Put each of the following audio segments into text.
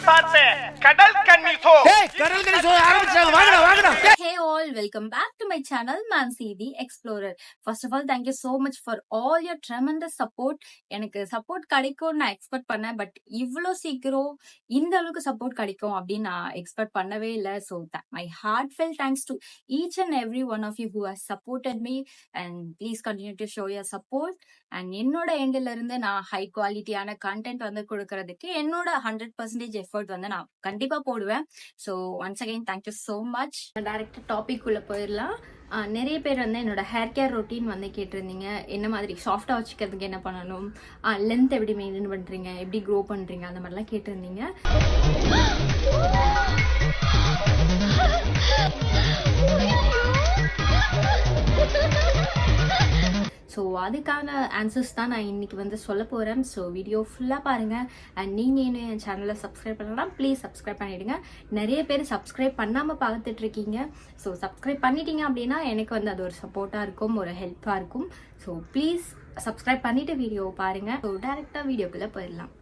சார்ந்த கடல் கன்னி ஷோ ஆரம்பிச்சாங்க. வாங்கடா வாங்கடா. Hey all, welcome back to my channel Mansi the Explorer. First of all, thank you so much for all your tremendous support. எனக்கு support கிடைக்கும் நான் எக்ஸ்பெக்ட் பண்ணேன், பட் இவ்வளோ சீக்கிரம் இந்த அளவுக்கு சப்போர்ட் கிடைக்கும் அப்படின்னு நான் எக்ஸ்பெக்ட் பண்ணவே இல்லை. So my heartfelt thanks to each and every one of you who has supported me, and please continue to show your support. And என்னோட எண்டில இருந்து நான் ஹை குவாலிட்டியான கண்டென்ட் வந்து கொடுக்கறதுக்கு என்னோட 100% எஃபர்ட் வந்து நான் கண்டிப்பா போடுவேன். So once again thank you so much. டைரக்டா டாபிக் உள்ள போயிடலாம். நிறைய பேர் வந்து என்னோட ஹேர் கேர் ரொட்டீன் வந்து கேட்டிருந்தீங்க. என்ன மாதிரி சாஃப்டா வச்சுக்கிறதுக்கு என்ன பண்ணணும், லென்த் எப்படி மெயின்டைன் பண்றீங்க, எப்படி க்ரோ பண்றீங்க, அந்த மாதிரிலாம் கேட்டிருந்தீங்க. ஸோ அதுக்கான ஆன்சர்ஸ் தான் நான் இன்னைக்கு வந்து சொல்ல போகிறேன். ஸோ வீடியோ ஃபுல்லாக பாருங்கள். அண்ட் நீங்கள் இன்னும் என் சேனலை சப்ஸ்கிரைப் பண்ணலாம், ப்ளீஸ் சப்ஸ்கிரைப் பண்ணிவிடுங்க. நிறைய பேர் சப்ஸ்கிரைப் பண்ணாமல் பார்த்துட்ருக்கீங்க. ஸோ சப்ஸ்கிரைப் பண்ணிட்டீங்க அப்படின்னா எனக்கு வந்து அது ஒரு சப்போர்ட்டாக இருக்கும், ஒரு ஹெல்ப்பாக இருக்கும். ஸோ ப்ளீஸ் சப்ஸ்கிரைப் பண்ணிவிட்டு வீடியோ பாருங்கள். ஸோ டேரெக்டாக வீடியோக்குள்ளே போயிடலாம்.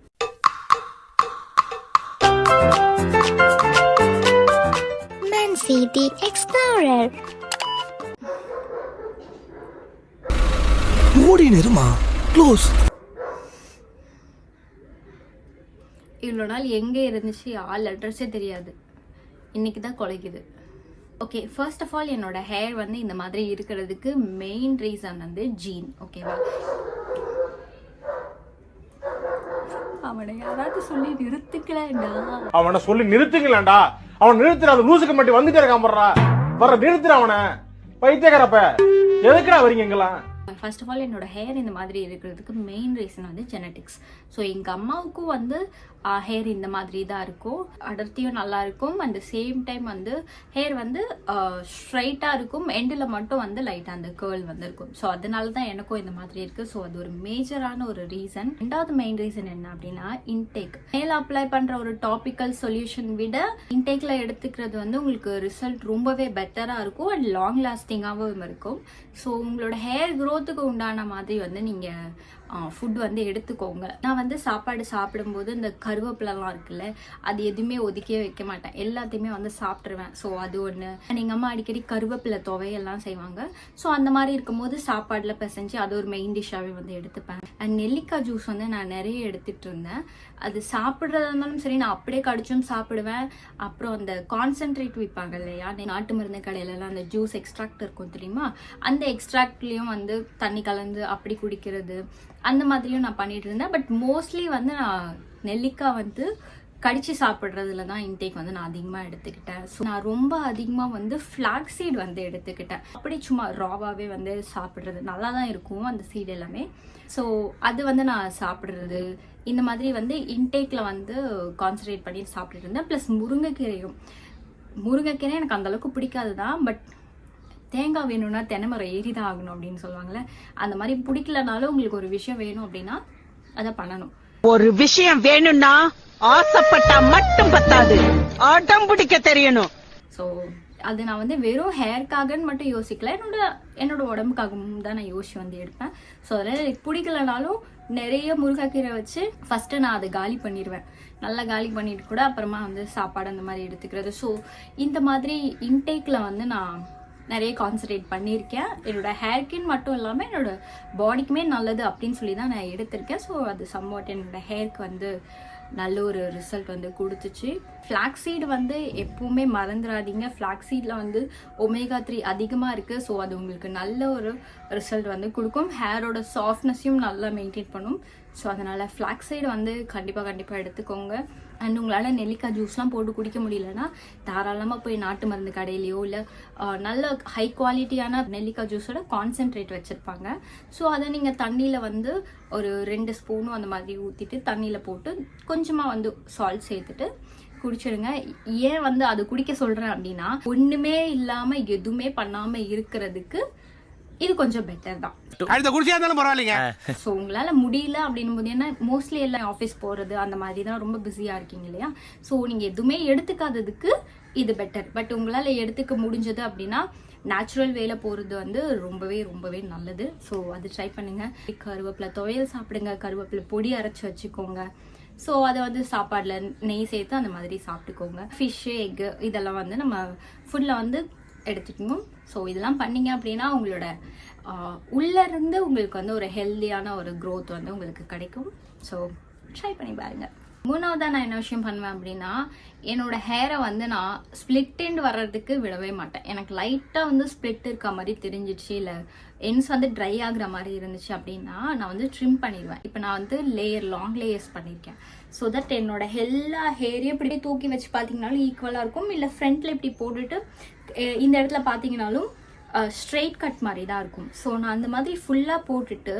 Mansi the Explorer. மூடி நிறுமா க்ளோஸ். இவ்வளோ நாள் எங்கே இருந்துச்சு ஆல் அட்ரஸே தெரியாது, இன்னைக்கு தான் குலைக்குது. ஓகே, ஃபர்ஸ்ட் ஆஃப் ஆல் என்னோட ஹேர் வந்து இந்த மாதிரி இருக்கிறதுக்கு மெயின் ரீசன் வந்து ஜீன். ஓகேவா, அவனை யாராவது சொல்லி நிறுத்திக்கலாம்டா, அவனை சொல்லி நிறுத்துங்களேன்டா. அவன் நிறுத்துற அந்த லூசுக்கு மட்டும் வந்துட்டே இருக்கான் போடுறா. வர நிறுத்துற அவனை, பைத்தியக்காரப்ப எதுக்குடா வரீங்க எங்கெல்லாம்? ஃபர்ஸ்ட் ஆஃப் ஆல் என்னோட ஹேர் இந்த மாதிரி இருக்கிறதுக்கு மெயின் ரீசன் வந்து ஜெனட்டிக்ஸ். ஸோ எங்கள் அம்மாவுக்கும் வந்து ஹேர் இந்த மாதிரி தான் இருக்கும், அடர்த்தியும் நல்லா இருக்கும். அட் த சேம் டைம் வந்து ஹேர் வந்து ஸ்ட்ரைட்டாக இருக்கும், எண்டில் மட்டும் வந்து லைட்டாக அந்த கேர்ள் வந்து இருக்கும். ஸோ அதனால தான் எனக்கும் இந்த மாதிரி இருக்குது. ஸோ அது ஒரு மேஜரான ஒரு ரீசன். ரெண்டாவது மெயின் ரீசன் என்ன அப்படின்னா இன்டேக். மேலே அப்ளை பண்ணுற ஒரு டாபிக்கல் சொல்யூஷன் விட இன்டேக்கில் எடுத்துக்கிறது வந்து உங்களுக்கு ரிசல்ட் ரொம்பவே பெட்டராக இருக்கும் அண்ட் லாங் லாஸ்டிங்காகவும் இருக்கும். ஸோ உங்களோட ஹேர் க்ரோத்துக்கு உண்டான மாதிரி வந்து நீங்கள் ஃபுட் வந்து எடுத்துக்கோங்க. நான் வந்து சாப்பாடு சாப்பிடும்போது இந்த கருவேப்பிலலாம் இருக்குல்ல, அது எதுவுமே ஒதுக்கே வைக்க மாட்டேன், எல்லாத்தையுமே வந்து சாப்பிட்ருவேன். ஸோ அது ஒன்று. எங்கள் அம்மா அடிக்கடி கருவேப்பிலை துவையெல்லாம் செய்வாங்க. ஸோ அந்த மாதிரி இருக்கும்போது சாப்பாடில் பிசைஞ்சு அது ஒரு மெயின் டிஷ்ஷாகவே வந்து எடுத்துப்பேன். அண்ட் நெல்லிக்காய் ஜூஸ் வந்து நான் நிறைய எடுத்துகிட்டு இருந்தேன். அது சாப்பிட்றதா இருந்தாலும் சரி, நான் அப்படியே கடிச்சும் சாப்பிடுவேன். அப்புறம் அந்த கான்சென்ட்ரேட் விற்பாங்க இல்லையா, நாட்டு மருந்து கடையிலலாம் அந்த ஜூஸ் எக்ஸ்ட்ராக்ட் இருக்கும் தெரியுமா, அந்த எக்ஸ்ட்ராக்ட்லேயும் வந்து தண்ணி கலந்து அப்படி குடிக்கிறது, அந்த மாதிரியும் நான் பண்ணிட்டு இருந்தேன். பட் மோஸ்ட்லி வந்து நான் நெல்லிக்காய் வந்து கடிச்சு சாப்பிட்றதுல தான் இன்டேக் வந்து நான் அதிகமாக எடுத்துக்கிட்டேன். ஸோ நான் ரொம்ப அதிகமாக வந்து ஃப்ளாக்ஸ் சீட் வந்து எடுத்துக்கிட்டேன். அப்படி சும்மா ராவாகவே வந்து சாப்பிட்றது நல்லா தான் இருக்கும் அந்த சீட் எல்லாமே. ஸோ அது வந்து நான் சாப்பிட்றது இந்த மாதிரி வந்து இன்டேக்கில் வந்து கான்சன்ட்ரேட் பண்ணி சாப்பிட்டுட்டு இருந்தேன். ப்ளஸ் முருங்கைக்கீரை எனக்கு அந்தளவுக்கு பிடிக்காது தான், பட் தேங்காய் வேணும்னா தென்னைமரம் ஏறி தான் ஆகணும் அப்படின்னு சொல்லுவாங்கள்ல, அந்த மாதிரி பிடிக்கலனாலும் உங்களுக்கு ஒரு விஷயம் வேணும் அப்படின்னா அதை பண்ணணும். ஒரு விஷயம் வேணும்னா ஆசைப்பட்டா மட்டும் பத்தாது, ஆட்டம் பிடிக்க தெரியணும். ஸோ அது நான் வந்து வெறும் ஹேர்க்காகன்னு மட்டும் யோசிக்கல, என்னோட உடம்புக்காகவும் தான் நான் யோசிச்சு வந்து எடுப்பேன். ஸோ அதனால் பிடிக்கலனாலும் நிறைய முருங்கைக்கீரை வச்சு ஃபஸ்ட்டு நான் அதை காலி பண்ணிடுவேன். நல்லா காலி பண்ணிட்டு கூட அப்புறமா வந்து சாப்பாடு அந்த மாதிரி எடுத்துக்கிறது. ஸோ இந்த மாதிரி இன்டேக்கில் வந்து நான் நிறைய கான்சன்ட்ரேட் பண்ணியிருக்கேன். என்னோட ஹேர்க்குன்னு மட்டும் இல்லாமல் என்னோட பாடிக்குமே நல்லது அப்படின்னு சொல்லி தான் நான் எடுத்திருக்கேன். ஸோ அது சம்வாட் என்னோட ஹேருக்கு வந்து நல்ல ஒரு ரிசல்ட் வந்து கொடுத்துச்சு. ஃப்ளாக்ஸீடு வந்து எப்பவுமே மறந்துடாதீங்க. ஃப்ளாக்ஸீடில் வந்து ஒமேகா 3 அதிகமாக இருக்குது. ஸோ அது உங்களுக்கு நல்ல ஒரு ரிசல்ட் வந்து கொடுக்கும், ஹேரோட சாஃப்ட்னஸையும் நல்லா மெயின்டைன் பண்ணும். ஸோ அதனால் ஃப்ளாக்ஸீடு வந்து கண்டிப்பாக எடுத்துக்கோங்க. அண்ட் உங்களால் நெல்லிக்காய் ஜூஸ்லாம் போட்டு குடிக்க முடியலன்னா தாராளமாக போய் நாட்டு மருந்து கடையிலையோ இல்லை நல்ல ஹை குவாலிட்டியான நெல்லிக்காய் ஜூஸோட கான்சென்ட்ரேட் வச்சுருப்பாங்க. ஸோ அதை நீங்கள் தண்ணியில் வந்து ஒரு 2 ஸ்பூனும் அந்த மாதிரி ஊற்றிட்டு தண்ணியில் போட்டு கொஞ்சமாக வந்து சால்ட் சேர்த்துட்டு குடிச்சிடுங்க. ஏன் வந்து அது குடிக்க சொல்கிறேன் அப்படின்னா, ஒன்றுமே இல்லாமல் எதுவுமே பண்ணாமல் இருக்கிறதுக்கு இது கொஞ்சம் பெட்டர் தான். ஸோ உங்களால முடியல அப்படின்னும் போது, ஏன்னா மோஸ்ட்லி எல்லாம் ஆஃபீஸ் போறது அந்த மாதிரி தான் ரொம்ப பிஸியா இருக்கீங்க இல்லையா, ஸோ நீங்க எதுவுமே எடுத்துக்காததுக்கு இது பெட்டர். பட் உங்களால எடுத்துக்க முடிஞ்சது அப்படின்னா நேச்சுரல் வேல போகிறது வந்து ரொம்பவே நல்லது. ஸோ அது ட்ரை பண்ணுங்க. கருவேப்பிலை துவையல் சாப்பிடுங்க, கருவேப்பிலை பொடி அரைச்சி வச்சுக்கோங்க. ஸோ அதை வந்து சாப்பாடில் நெய் சேர்த்து அந்த மாதிரி சாப்பிட்டுக்கோங்க. ஃபிஷ்ஷு, எக்கு இதெல்லாம் வந்து நம்ம ஃபுட்டில் வந்து எடுத்துக்கணும். ஸோ இதெல்லாம் பண்ணீங்க அப்படின்னா உங்களோட உள்ளேருந்து உங்களுக்கு வந்து ஒரு ஹெல்த்தியான ஒரு க்ரோத் வந்து உங்களுக்கு கிடைக்கும். ஸோ ட்ரை பண்ணி பாருங்க. மூணாவதாக நான் என்ன விஷயம் பண்ணுவேன் அப்படின்னா, என்னோட ஹேரை வந்து நான் ஸ்பிளிட் எண்ட் வர்றதுக்கு விடவே மாட்டேன். எனக்கு லைட்டாக வந்து ஸ்பிளிட் இருக்க மாதிரி தெரிஞ்சிச்சு, இல்லை எண்ட்ஸ் வந்து ட்ரை ஆகுற மாதிரி இருந்துச்சு அப்படின்னா நான் வந்து ட்ரிம் பண்ணிடுவேன். இப்போ நான் வந்து லாங் லேயர்ஸ் பண்ணியிருக்கேன். ஸோ தட் என்னோட எல்லா ஹேரையும் இப்படி தூக்கி வச்சு பார்த்தீங்கனாலும் ஈக்குவலாக இருக்கும். இல்லை ஃப்ரண்ட்டில் இப்படி போட்டுட்டு இந்த இடத்துல பார்த்தீங்கனாலும் ஸ்ட்ரெயிட் கட் மாதிரி தான் இருக்கும். ஸோ நான் அந்த மாதிரி ஃபுல்லாக போட்டுட்டு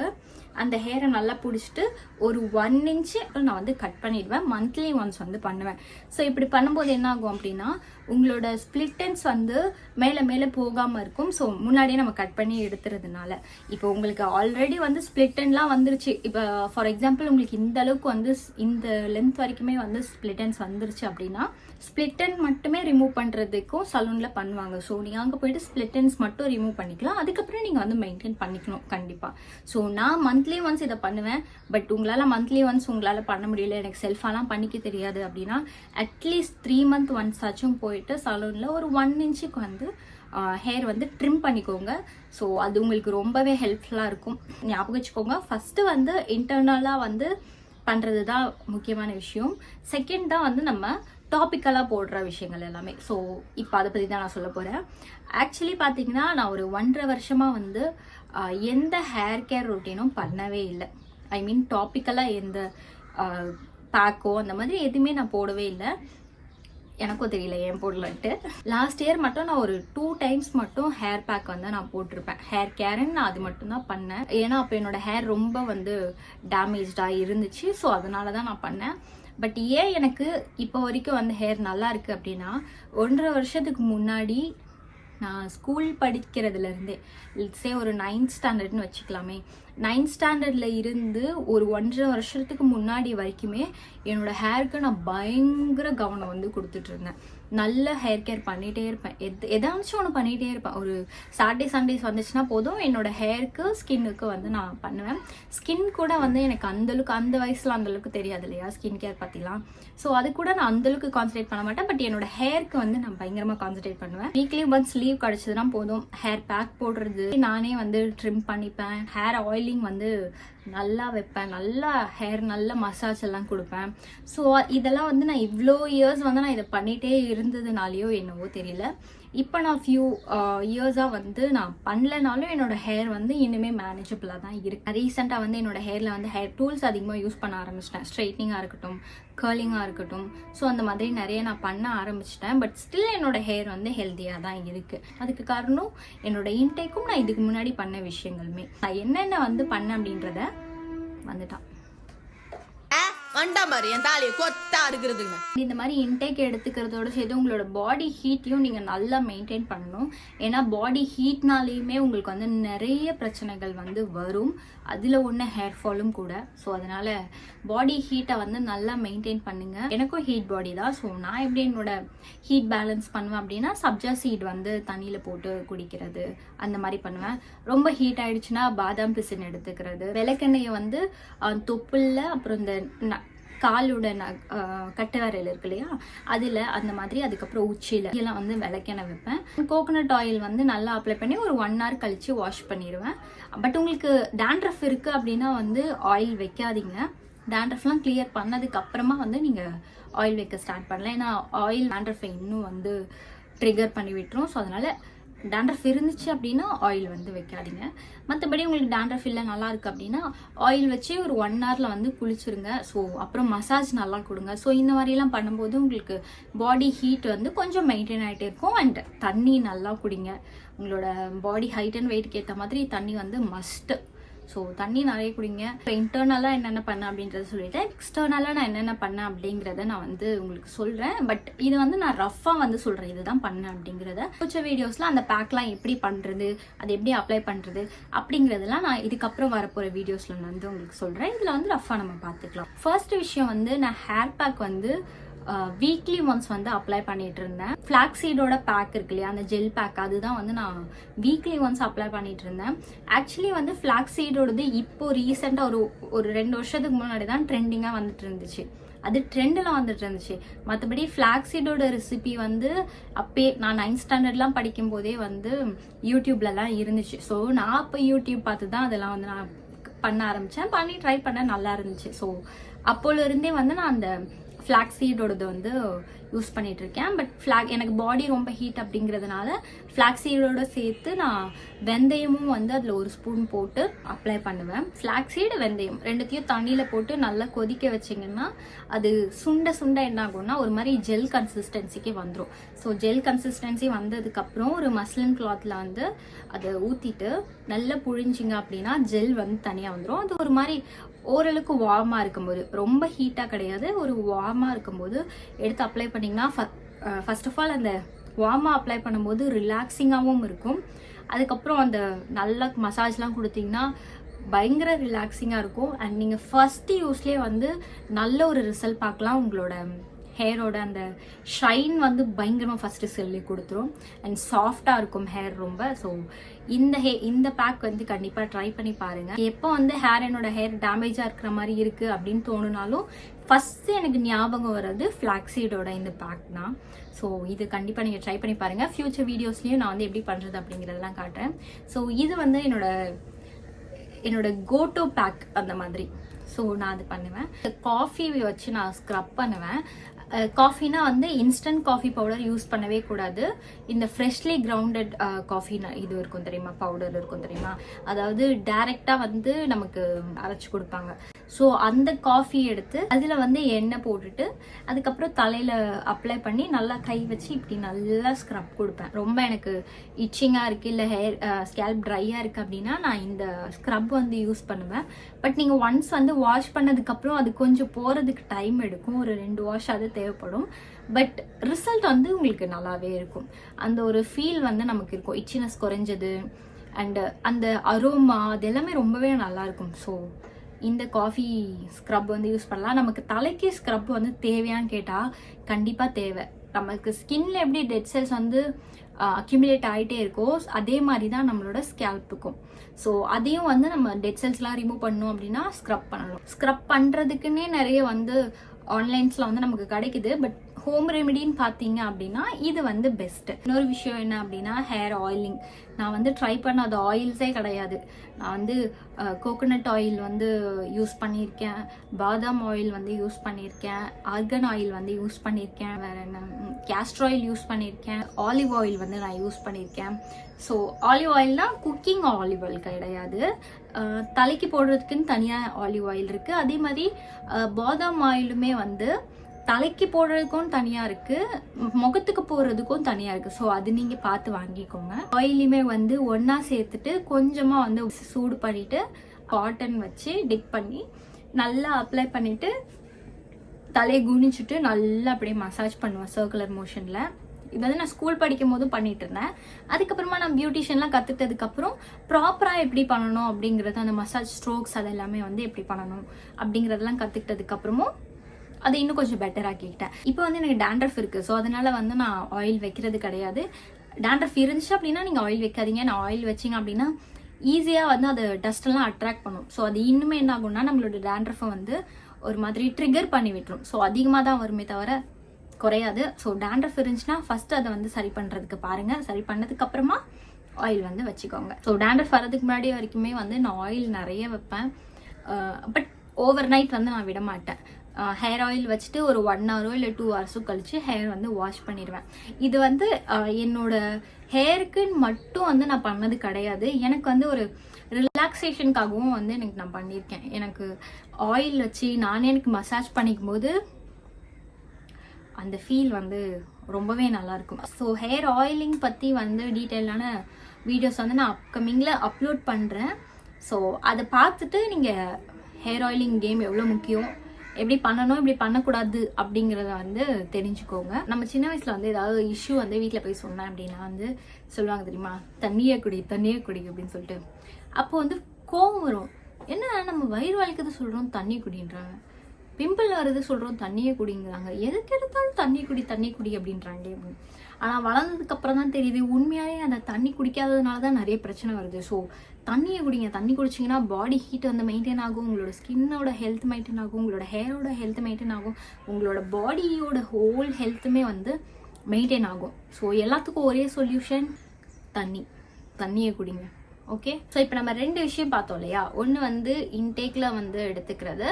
அந்த ஹேரை நல்லா பிடிச்சிட்டு ஒரு 1 இன்ச்சு நான் வந்து கட் பண்ணிடுவேன். மந்த்லி ஒன்ஸ் வந்து பண்ணுவேன். ஸோ இப்படி பண்ணும்போது என்ன ஆகும் அப்படின்னா உங்களோட ஸ்பிளிட் எண்ட்ஸ் வந்து மேலே மேலே போகாமல் இருக்கும். ஸோ முன்னாடியே நம்ம கட் பண்ணி எடுத்துறதுனால இப்போ உங்களுக்கு ஆல்ரெடி வந்து ஸ்பிளிட் எண்ட்லாம் வந்துருச்சு. இப்போ ஃபார் எக்ஸாம்பிள் உங்களுக்கு இந்த அளவுக்கு வந்து இந்த லென்த் வரைக்குமே வந்து ஸ்பிளிட் எண்ட்ஸ் வந்துருச்சு அப்படின்னா ஸ்பிளிட் எண்ட் மட்டுமே ரிமூவ் பண்ணுறதுக்கும் சலூனில் பண்ணுவாங்க. ஸோ நீங்கள் அங்கே போயிட்டு ஸ்பிளிட் எண்ட்ஸ் மட்டும் ரிமூவ் பண்ணிக்கலாம். அதுக்கப்புறம் நீங்கள் வந்து மெயின்டைன் பண்ணிக்கணும் கண்டிப்பாக. ஸோ நான் மந்த்லி ஒன்ஸ் இதை பண்ணுவேன். பட் உங்களால் மந்த்லி ஒன்ஸ் உங்களால் பண்ண முடியல, எனக்கு செல்ஃபாலாம் பண்ணிக்க தெரியாது அப்படின்னா அட்லீஸ்ட் 3 month ஒன்ஸ் ஆச்சும் போயிட்டு சலூனில் ஒரு 1 இன்ச்சுக்கு வந்து ஹேர் வந்து ட்ரிம் பண்ணிக்கோங்க. ஸோ அது உங்களுக்கு ரொம்பவே ஹெல்ப்ஃபுல்லாக இருக்கும். ஞாபகம் வச்சுக்கோங்க, ஃபஸ்ட்டு வந்து இன்டர்னலாக வந்து பண்ணுறது தான் முக்கியமான விஷயம். செகண்ட் தான் வந்து நம்ம டாபிக்கலாக போடுற விஷயங்கள் எல்லாமே. ஸோ இப்போ அதை பற்றி தான் நான் சொல்ல போகிறேன். ஆக்சுவலி பார்த்தீங்கன்னா நான் ஒரு 1.5 வருஷமாக வந்து எந்த ஹேர் கேர் ரொட்டீனும் பண்ணவே இல்லை. ஐ மீன் டாபிக்கலாக எந்த பேக்கோ அந்த மாதிரி எதுவுமே நான் போடவே இல்லை. எனக்கும் தெரியல ஏன் போடலன்ட்டு. லாஸ்ட் இயர் மட்டும் நான் ஒரு 2 times மட்டும் ஹேர் பேக் வந்து நான் போட்டிருப்பேன். ஹேர் கேருன்னு நான் அது மட்டும் தான் பண்ணேன். ஏன்னா அப்போ என்னோட ஹேர் ரொம்ப வந்து டேமேஜ்டாக இருந்துச்சு. ஸோ அதனால தான் நான் பண்ணேன். பட் ஏன் எனக்கு இப்போ வரைக்கும் வந்து ஹேர் நல்லா இருக்குது அப்படின்னா 1.5 வருஷத்துக்கு முன்னாடி நான் ஸ்கூல் படிக்கிறதுலேருந்தே சே ஒரு 9th ஸ்டாண்டர்ட்னு வச்சுக்கலாமே, 9th ஸ்டாண்டர்டில் இருந்து ஒரு 1.5 வருஷத்துக்கு முன்னாடி வரைக்குமே என்னோட ஹேருக்கு நான் பயங்கர கவனம் வந்து கொடுத்துட்டு இருந்தேன். நல்ல ஹேர் கேர் பண்ணிகிட்டே இருப்பேன். எதாச்சும் ஒன்று பண்ணிகிட்டே இருப்பேன். ஒரு சாட்டர்டே சண்டேஸ் வந்துச்சுன்னா போதும் என்னோட ஹேருக்கு ஸ்கின்னுக்கு வந்து நான் பண்ணுவேன். ஸ்கின் கூட வந்து எனக்கு அந்தளவுக்கு அந்த வயசில் அந்தளவுக்கு தெரியாது இல்லையா ஸ்கின் கேர் பற்றிலாம். ஸோ அது கூட நான் அந்தளவுக்கு கான்சன்ட்ரேட் பண்ண மாட்டேன். பட் என்னோட ஹேருக்கு வந்து நான் பயங்கரமாக கான்சன்ட்ரேட் பண்ணுவேன். வீக்லி ஒன்ஸ் லீவ் கிடச்சதுன்னா போதும் ஹேர் பேக் போடுறது, நானே வந்து ட்ரிம் பண்ணிப்பேன். ஹேர் ஆயிலிங் வந்து நல்லா வைப்பேன். நல்லா ஹேர் நல்லா மசாஜ் எல்லாம் கொடுப்பேன். ஸோ இதெல்லாம் வந்து நான் இவ்வளோ இயர்ஸ் வந்து நான் இதை பண்ணிகிட்டே இருந்ததுனாலையோ என்னவோ தெரியல, இப்போ நான் ஃபியூ இயர்ஸாக வந்து நான் பண்ணலனாலும் என்னோட ஹேர் வந்து இன்னுமே மேனேஜபிளாக தான் இருக்குது. ரீசெண்டாக வந்து என்னோட ஹேரில் வந்து ஹேர் டூல்ஸ் அதிகமாக யூஸ் பண்ண ஆரம்பிச்சிட்டேன். ஸ்ட்ரைட்னிங்காக இருக்கட்டும், கர்லிங்காக இருக்கட்டும். ஸோ அந்த மாதிரி நிறைய நான் பண்ண ஆரம்பிச்சிட்டேன். பட் ஸ்டில் என்னோட ஹேர் வந்து ஹெல்த்தியாக தான் இருக்குது. அதுக்கு காரணம் என்னோட இன்டேக்கும் நான் இதுக்கு முன்னாடி பண்ண விஷயங்களுமே. நான் என்னென்ன வந்து பண்ணேன் அப்படின்றத வந்துட்டான் இந்த மாதிரி இன்டேக் எடுத்துக்கிறதோட சேர்த்து உங்களோட பாடி ஹீட்டையும் நீங்கள் நல்லா மெயின்டைன் பண்ணணும். ஏன்னா பாடி ஹீட்னாலேயுமே உங்களுக்கு வந்து நிறைய பிரச்சனைகள் வந்து வரும். அதில் ஒன்று ஹேர் ஃபாலும் கூட. ஸோ அதனால் பாடி ஹீட்டை வந்து நல்லா மெயின்டைன் பண்ணுங்கள். எனக்கும் ஹீட் பாடி தான். ஸோ நான் எப்படி என்னோட ஹீட் பேலன்ஸ் பண்ணுவேன் அப்படின்னா சப்ஜா சீட் வந்து தண்ணியில் போட்டு குடிக்கிறது அந்த மாதிரி பண்ணுவேன். ரொம்ப ஹீட் ஆகிடுச்சுன்னா பாதாம் பிசின் எடுத்துக்கிறது, விளக்கெண்ணெயை வந்து தொப்புளில் அப்புறம் இந்த காலோட கட்டு விரல் இருக்கு இல்லையா அதில் அந்த மாதிரி, அதுக்கப்புறம் உச்சியில் இதெல்லாம் வந்து விளக்கெண்ணெய் வைப்பேன். கோகோனட் ஆயில் வந்து நல்லா அப்ளை பண்ணி ஒரு 1 hour கழித்து வாஷ் பண்ணிடுவேன். பட் உங்களுக்கு டேண்ட்ரஃப் இருக்குது அப்படின்னா வந்து ஆயில் வைக்காதீங்க. டேண்ட்ரஃப்லாம் கிளியர் பண்ணதுக்கு அப்புறமா வந்து நீங்கள் ஆயில் வைக்க ஸ்டார்ட் பண்ணலாம். ஏன்னா ஆயில் டேண்ட்ரஃபை இன்னும் வந்து ட்ரிகர் பண்ணி விட்டுரும். ஸோ அதனால் டேண்ட்ரஃப் இருந்துச்சு அப்படின்னா ஆயில் வந்து வைக்காதீங்க. மற்றபடி உங்களுக்கு டேண்ட்ரஃப் இல்லை நல்லா இருக்குது அப்படின்னா ஆயில் வச்சு ஒரு 1 hourல வந்து குளிச்சுருங்க. ஸோ அப்புறம் மசாஜ் நல்லா கொடுங்க. ஸோ இந்த மாதிரிலாம் பண்ணும்போது உங்களுக்கு பாடி ஹீட் வந்து கொஞ்சம் மெயின்டைன் ஆகிட்டே இருக்கும். அண்ட் தண்ணி நல்லா குடிங்க. உங்களோட பாடி ஹைட் அண்ட் வெயிட்க்கு ஏற்ற மாதிரி தண்ணி வந்து மஸ்ட்டு. ஸோ தண்ணி நிறைய குடிங்க. இப்போ இன்டர்னலாக என்னென்ன பண்ணேன் அப்படின்றத சொல்லிட்டேன். எக்ஸ்டர்னலாக நான் என்னென்ன பண்ணேன் அப்படிங்கிறத நான் வந்து உங்களுக்கு சொல்கிறேன். பட் இது வந்து நான் ரஃபாக வந்து சொல்கிறேன் இதுதான் பண்ணேன் அப்படிங்கிறத. பிடிச்ச வீடியோஸில் அந்த பேக்லாம் எப்படி பண்ணுறது, அது எப்படி அப்ளை பண்ணுறது அப்படிங்கிறதெல்லாம் நான் இதுக்கப்புறம் வரப்போகிற வீடியோஸில் நான் வந்து உங்களுக்கு சொல்கிறேன். இதில் வந்து ரஃபாக நம்ம பார்த்துக்கலாம். ஃபர்ஸ்ட் விஷயம் வந்து நான் ஹேர் பேக் வந்து வீக்லி ஒன்ஸ் வந்து அப்ளை பண்ணிட்டு இருந்தேன். ஃபிளாக்ஸீடோட பேக் இருக்கு இல்லையா அந்த ஜெல் பேக், அதுதான் வந்து நான் வீக்லி ஒன்ஸ் அப்ளை பண்ணிட்டு இருந்தேன். ஆக்சுவலி வந்து ஃபிளாக்ஸீடோடது இப்போ ரீசெண்டாக ஒரு 2 வருஷத்துக்கு முன்னாடி தான் ட்ரெண்டிங்காக வந்துட்டு இருந்துச்சு. அது ட்ரெண்டில் வந்துட்டு இருந்துச்சு. மற்றபடி ஃப்ளாக்ஸீடோட ரெசிபி வந்து அப்பே நான் 9th ஸ்டாண்டர்ட்லாம் படிக்கும் போதே வந்து யூடியூப்லலாம் இருந்துச்சு. ஸோ நான் அப்போ யூடியூப் பார்த்து தான் அதெல்லாம் வந்து நான் பண்ண ஆரம்பித்தேன். பண்ணி ட்ரை பண்ண நல்லா இருந்துச்சு. ஸோ அப்போலேருந்தே வந்து நான் அந்த ஃப்ளாக்ஸீடோடது வந்து யூஸ் பண்ணிட்டு இருக்கேன். பட் எனக்கு பாடி ரொம்ப ஹீட் அப்படிங்கிறதுனால ஃப்ளாக்ஸீடோட சேர்த்து நான் வெந்தயமும் வந்து அதில் 1 ஸ்பூன் போட்டு அப்ளை பண்ணுவேன். ஃப்ளாக்ஸீடு வெந்தயம் ரெண்டுத்தையும் தண்ணியில் போட்டு நல்லா கொதிக்க வச்சிங்கன்னா அது சுண்ட சுண்ட என்ன ஆகும்னா ஒரு மாதிரி ஜெல் கன்சிஸ்டன்சிக்கு வந்துடும். ஸோ ஜெல் கன்சிஸ்டன்சி வந்ததுக்கப்புறம் ஒரு மஸ்லின் கிளாத்தில் வந்து அதை ஊற்றிட்டு நல்லா புழிஞ்சிங்க அப்படின்னா ஜெல் வந்து தனியாக வந்துடும். அது ஒரு மாதிரி ஓரளவுக்கு வார்மாக இருக்கும்போது, ரொம்ப ஹீட்டாக கிடையாது, ஒரு வார்மாக இருக்கும்போது எடுத்து அப்ளை பண்ணிங்கன்னா ஃபர்ஸ்ட் ஆஃப் ஆல் அந்த வார்மாக அப்ளை பண்ணும்போது ரிலாக்ஸிங்காகவும் இருக்கும். அதுக்கப்புறம் அந்த நல்ல மசாஜ்லாம் கொடுத்தீங்கன்னா பயங்கர ரிலாக்ஸிங்காக இருக்கும். அண்ட் நீங்கள் ஃபர்ஸ்ட் யூஸ்லேயே வந்து நல்ல ஒரு ரிசல்ட் பார்க்கலாம். உங்களோட ஹேரோட அந்த ஷைன் வந்து பயங்கரமாக ஃபஸ்ட்டு சொல்லி கொடுத்துரும். அண்ட் சாஃப்டாக இருக்கும் ஹேர் ரொம்ப. ஸோ இந்த பேக் வந்து கண்டிப்பாக ட்ரை பண்ணி பாருங்கள். எப்போ வந்து என்னோட ஹேர் டேமேஜாக இருக்கிற மாதிரி இருக்குது அப்படின்னு தோணுனாலும் ஃபஸ்ட்டு எனக்கு ஞாபகம் வர்றது ஃப்ளாக்ஸீடோட இந்த பேக் தான். ஸோ இது கண்டிப்பாக நீங்கள் ட்ரை பண்ணி பாருங்கள். ஃப்யூச்சர் வீடியோஸ்லேயும் நான் வந்து எப்படி பண்ணுறது அப்படிங்கிறதெல்லாம் காட்டுறேன். ஸோ இது வந்து என்னோட கோட்டோ பேக் அந்த மாதிரி. ஸோ நான் அது பண்ணுவேன். காஃபி வச்சு நான் ஸ்க்ரப் பண்ணுவேன். காஃபினா வந்து இன்ஸ்டன்ட் காஃபி பவுடர் யூஸ் பண்ணவே கூடாது. இந்த ஃப்ரெஷ்லி கிரவுண்டட் காஃபி இது இருக்கும் தெரியுமா, பவுடர் இருக்கும் தெரியுமா, அதாவது டைரெக்டாக வந்து நமக்கு அரைச்சி கொடுப்பாங்க. ஸோ அந்த காஃபி எடுத்து அதில் வந்து எண்ணெய் போட்டுட்டு அதுக்கப்புறம் தலையில் அப்ளை பண்ணி நல்லா கை வச்சு இப்படி நல்லா ஸ்க்ரப் கொடுப்பேன். ரொம்ப எனக்கு இச்சிங்காக இருக்குது இல்லை ஹேர் ஸ்கேல்ப் ட்ரையாக இருக்குது அப்படின்னா நான் இந்த ஸ்க்ரப் வந்து யூஸ் பண்ணுவேன். பட் நீங்கள் ஒன்ஸ் வந்து வாஷ் பண்ணதுக்கப்புறம் அது கொஞ்சம் போகிறதுக்கு டைம் எடுக்கும். ஒரு 2 வாஷ் அது தேவைப்படும். பட் ரிசல்ட் வந்து உங்களுக்கு நல்லாவே இருக்கும். அந்த ஒரு ஃபீல் வந்து நமக்கு இருக்கும். இச்சினஸ் குறைஞ்சது அண்டு அந்த அரோமா அது எல்லாமே ரொம்பவே நல்லாயிருக்கும். ஸோ இந்த காஃபி ஸ்க்ரப் வந்து யூஸ் பண்ணலாம். நமக்கு தலைக்கு ஸ்க்ரப் வந்து தேவையான்னு கேட்டால் கண்டிப்பாக தேவை. நமக்கு ஸ்கின்ல எப்படி டெட் செல்ஸ் வந்து அக்யூமுலேட் ஆகிட்டே இருக்கோ அதே மாதிரி தான் நம்மளோட ஸ்கேல்ப்புக்கும். ஸோ அதையும் வந்து நம்ம டெட் செல்ஸ்லாம் ரிமூவ் பண்ணணும் அப்படின்னா ஸ்க்ரப் பண்ணணும். ஸ்க்ரப் பண்ணுறதுக்குன்னே நிறைய வந்து ஆன்லைன்ஸில் வந்து நமக்கு கிடைக்குது. பட் ஹோம் ரெமெடின்னு பார்த்தீங்க அப்படின்னா இது வந்து பெஸ்ட்டு. இன்னொரு விஷயம் என்ன அப்படின்னா ஹேர் ஆயிலிங். நான் வந்து ட்ரை பண்ணாத ஆயில்ஸே கிடையாது. நான் வந்து கோகோனட் ஆயில் வந்து யூஸ் பண்ணியிருக்கேன், பாதாம் ஆயில் வந்து யூஸ் பண்ணியிருக்கேன், ஆர்கன் ஆயில் வந்து யூஸ் பண்ணியிருக்கேன், வேறு என்ன கேஸ்டர் ஆயில் யூஸ் பண்ணியிருக்கேன், ஆலிவ் ஆயில் வந்து நான் யூஸ் பண்ணியிருக்கேன். ஸோ ஆலிவ் ஆயில்னால் குக்கிங் ஆலிவ் ஆயில் கிடையாது, தலைக்கு போடுறதுக்குன்னு தனியாக ஆலிவ் ஆயில் இருக்குது. அதே மாதிரி பாதாம் ஆயிலுமே வந்து தலைக்கு போடுறதுக்கும் தனியாக இருக்குது, முகத்துக்கு போடுறதுக்கும் தனியாக இருக்குது. ஸோ அது நீங்கள் பார்த்து வாங்கிக்கோங்க. ஆயிலுமே வந்து ஒன்றா சேர்த்துட்டு கொஞ்சமாக வந்து சூடு பண்ணிவிட்டு காட்டன் வச்சு டிப் பண்ணி நல்லா அப்ளை பண்ணிவிட்டு தலையை குனிச்சுட்டு நல்லா அப்படியே மசாஜ் பண்ணுவேன் சர்க்குலர் மோஷனில். இது வந்து நான் ஸ்கூல் படிக்கும் போதும் பண்ணிட்டு இருந்தேன். அதுக்கப்புறமா நான் பியூட்டிஷியன்லாம் கற்றுக்கிட்டதுக்கப்புறம் ப்ராப்பராக எப்படி பண்ணணும் அப்படிங்கிறது, அந்த மசாஜ் ஸ்ட்ரோக்ஸ் அது எல்லாமே வந்து எப்படி பண்ணணும் அப்படிங்கிறதெல்லாம் கற்றுக்கிட்டதுக்கப்புறமும் அதை இன்னும் கொஞ்சம் பெட்டர் ஆக்கிக்கிட்டேன். இப்போ வந்து எனக்கு டேண்ட்ரஃப் இருக்குது. ஸோ அதனால வந்து நான் ஆயில் வைக்கிறது கிடையாது. டேண்ட்ரஃப் இருந்துச்சு அப்படின்னா நீங்கள் ஆயில் வைக்காதீங்க. நான் ஆயில் வச்சிங்க அப்படின்னா ஈஸியாக வந்து அது டஸ்ட்டெல்லாம் அட்ராக்ட் பண்ணும். ஸோ அது இன்னுமே என்ன ஆகும்னா நம்மளோட டேண்ட்ரஃபை வந்து ஒரு மாதிரி ட்ரிகர் பண்ணி விட்டுரும். ஸோ அதிகமாக தான் வருமே தவிர குறையாது. ஸோ டேண்ட்ரஃப் இருந்துச்சுன்னா ஃபஸ்ட்டு அதை வந்து சரி பண்ணுறதுக்கு பாருங்கள். சரி பண்ணதுக்கப்புறமா ஆயில் வந்து வச்சுக்கோங்க. ஸோ டேண்ட்ரஃப் வரதுக்கு முன்னாடி வரைக்குமே வந்து நான் ஆயில் நிறைய வைப்பேன். பட் ஓவர் நைட் வந்து நான் விட மாட்டேன். ஹேர் ஆயில் வச்சுட்டு ஒரு 1 hour இல்லை 2 hours கழிச்சு ஹேர் வந்து வாஷ் பண்ணிடுவேன். இது வந்து என்னோட ஹேருக்குன்னு மட்டும் வந்து நான் பண்ணது கிடையாது. எனக்கு வந்து ஒரு ரிலாக்ஸேஷனுக்காகவும் வந்து எனக்கு நான் பண்ணியிருக்கேன். எனக்கு ஆயில் வச்சு நானே எனக்கு மசாஜ் பண்ணிக்கும் போது அந்த ஃபீல் வந்து ரொம்பவே நல்லாயிருக்கும். ஸோ ஹேர் ஆயிலிங் பற்றி வந்து டீட்டெயிலான வீடியோஸ் வந்து நான் அப்கமிங்கில் அப்லோட் பண்ணுறேன். ஸோ அதை பார்த்துட்டு நீங்கள் ஹேர் ஆயிலிங் கேம் எவ்வளோ முக்கியம், எப்படி பண்ணணும் எப்படி பண்ணக்கூடாது அப்படிங்கிறத வந்து தெரிஞ்சுக்கோங்க. நம்ம சின்ன வயசில் வந்து ஏதாவது இஷ்யூ வந்து வீட்டில் போய் சொன்னேன் அப்படின்னா வந்து சொல்லுவாங்க தெரியுமா, தண்ணியே குடி அப்படின்னு சொல்லிட்டு. அப்போ வந்து கோவம் வரும், என்ன நம்ம வயிறு வலிக்கிறது சொல்கிறோம் தண்ணி குடின்றாங்க. பிம்பிள் வருது சொல்கிறோம் தண்ணியை குடிங்கிறாங்க, எதுக்கு எடுத்தாலும் தண்ணி குடி அப்படின்றாங்க அப்படின்னு. ஆனால் வளர்ந்ததுக்கு அப்புறம் தான் தெரியுது உண்மையாலே அந்த தண்ணி குடிக்காததுனால தான் நிறைய பிரச்சனை வருது. ஸோ தண்ணியை குடிங்க. தண்ணி குடிச்சிங்கன்னா பாடி ஹீட் வந்து மெயின்டைன் ஆகும், உங்களோட ஸ்கின்னோட ஹெல்த் மெயின்டைன் ஆகும், உங்களோட ஹேரோட ஹெல்த் மெயின்டைன் ஆகும், உங்களோட பாடியோட ஹோல் ஹெல்த்துமே வந்து மெயின்டைன் ஆகும். ஸோ எல்லாத்துக்கும் ஒரே சொல்யூஷன் தண்ணியை குடிங்க. ஓகே, ஸோ இப்போ நம்ம 2 விஷயம் பார்த்தோம் இல்லையா. ஒன்று வந்து இன்டேக்கில் வந்து எடுத்துக்கிறது,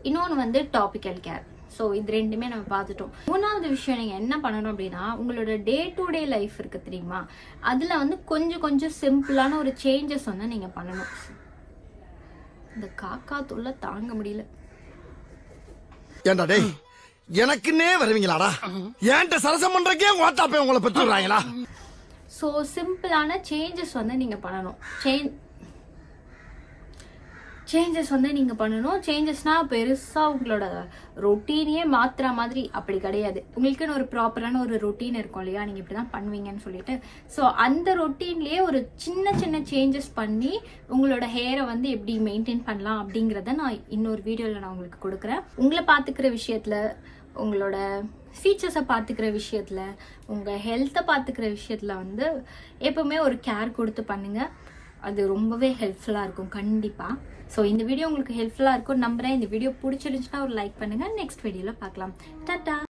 இன்னொன்று வந்து டாபிக்கல் கேர். ஸோ இது 2மே நம்ம பார்த்துட்டோம். 3வது விஷயம் நீங்கள் என்ன பண்ணணும் அப்படின்னா, உங்களோட டே டு டே லைஃப் இருக்கு தெரியுமா, அதில் வந்து கொஞ்சம் சிம்பிளான ஒரு சேஞ்சஸ் வந்து நீங்கள் பண்ணணும். இந்த காக்கா தொல்லை தாங்க முடியல. ஏண்டா டேய், எனக்குன்னே வருவீங்களாடா? ஏன்ட்ட சரசம் பண்றக்கே ஓட்டாப்பே உங்களை பெற்றுறாங்களா? ஸோ சிம்பிளான சேஞ்சஸ் வந்து நீங்கள் பண்ணணும். சேஞ்சஸ் வந்து நீங்கள் பண்ணணும். சேஞ்சஸ்னால் பெருசாக உங்களோட ரொட்டீனையே மாற்றுற மாதிரி அப்படி கிடையாது. உங்களுக்குன்னு ஒரு ப்ராப்பரான ஒரு ரொட்டீன் இருக்கும் இல்லையா, நீங்கள் இப்படி தான் பண்ணுவீங்கன்னு சொல்லிட்டு. ஸோ அந்த ரொட்டீன்லேயே ஒரு சின்ன சேஞ்சஸ் பண்ணி உங்களோட ஹேரை வந்து எப்படி மெயின்டைன் பண்ணலாம் அப்படிங்கிறத நான் இன்னொரு வீடியோவில் நான் உங்களுக்கு கொடுக்குறேன். உங்களை பார்த்துக்கிற விஷயத்தில், உங்களோட ஃபீச்சர்ஸை பார்த்துக்கிற விஷயத்தில், உங்கள் ஹெல்த்தை பார்த்துக்கிற விஷயத்தில் வந்து எப்போவுமே ஒரு கேர் கொடுத்து பண்ணுங்கள். அது ரொம்பவே ஹெல்ப்ஃபுல்லாக இருக்கும் கண்டிப்பாக. ஸோ இந்த வீடியோ உங்களுக்கு ஹெல்ப்ஃபுல்லாக இருக்கும் நம்புறேன். இந்த வீடியோ பிடிச்சிருந்துச்சுன்னா ஒரு லைக் பண்ணுங்கள். நெக்ஸ்ட் வீடியோவில் பார்க்கலாம். டாடா.